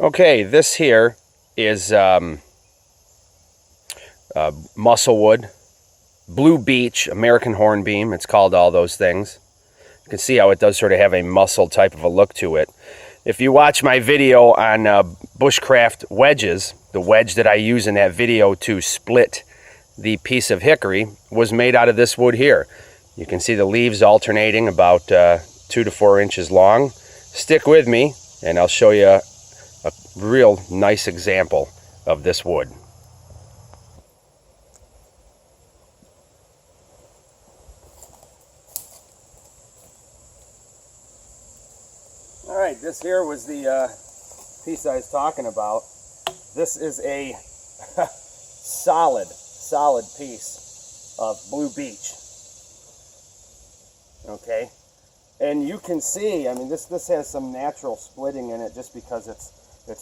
Okay, this here is musclewood, blue beech, American hornbeam. It's called all those things. You can see how it does sort of have a muscle type of a look to it. If you watch my video on bushcraft wedges, the wedge that I use in that video to split the piece of hickory was made out of this wood here. You can see the leaves alternating about 2 to 4 inches long. Stick with me and I'll show you a real nice example of this wood. Alright, this here was the piece I was talking about. This is a solid piece of blue beech. Okay, and you can see, I mean, this has some natural splitting in it just because it's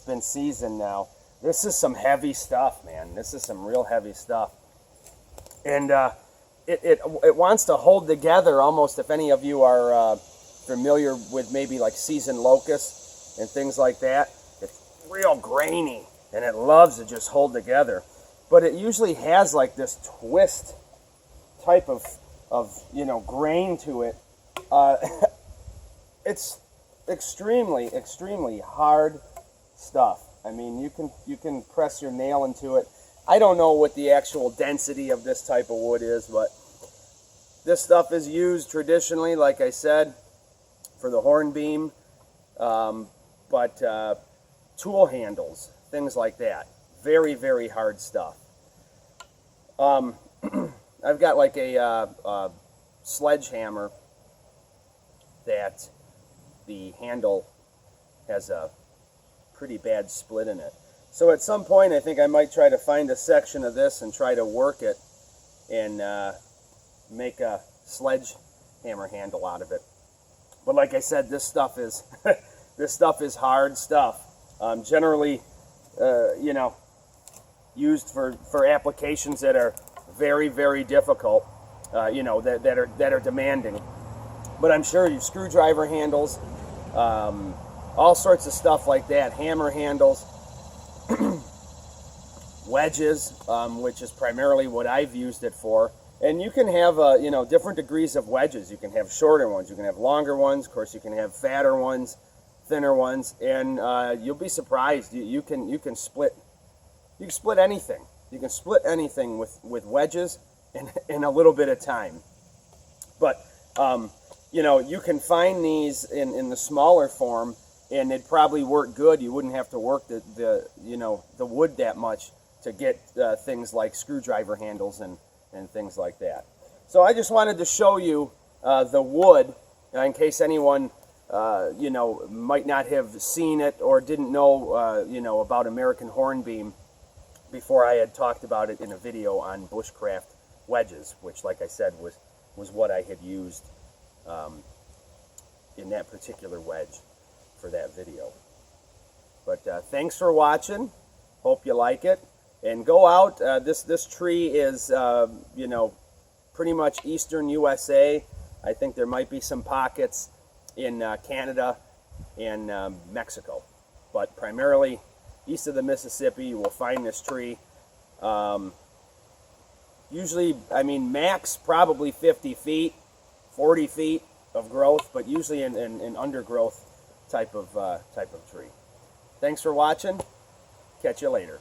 been seasoned now. This is some heavy stuff, man. This is some real heavy stuff, and it wants to hold together almost. If any of you are familiar with maybe like seasoned locusts and things like that, it's real grainy and it loves to just hold together. But it usually has like this twist type of grain to it. It's extremely hard stuff. I mean, you can press your nail into it. I don't know what the actual density of this type of wood is, but this stuff is used traditionally, like I said, for the hornbeam, but tool handles, things like that. Very hard stuff. I've got like a sledgehammer that the handle has a pretty bad split in it. So at some point I think I might try to find a section of this and try to work it and make a sledgehammer handle out of it. But like I said, this stuff is this stuff is hard stuff. Generally, used for applications that are very difficult, that are demanding. But I'm sure you screwdriver handles, all sorts of stuff like that, hammer handles, wedges, which is primarily what I've used it for. And you can have different degrees of wedges. You can have shorter ones, you can have longer ones, of course you can have fatter ones, thinner ones, and you'll be surprised. You can split anything. You can split anything with wedges in a little bit of time. But you can find these in the smaller form, and it'd probably work good. You wouldn't have to work the wood that much to get things like screwdriver handles and things like that. So I just wanted to show you the wood in case anyone might not have seen it or didn't know about American hornbeam before I had talked about it in a video on bushcraft wedges, which, like I said, was what I had used in that particular wedge for that video. But thanks for watching. Hope you like it. And go out. This tree is pretty much eastern USA. I think there might be some pockets in Canada and Mexico, but primarily east of the Mississippi you will find this tree. Usually, I mean, max probably 50 feet, 40 feet of growth, but usually an undergrowth type of tree. Thanks for watching. Catch you later.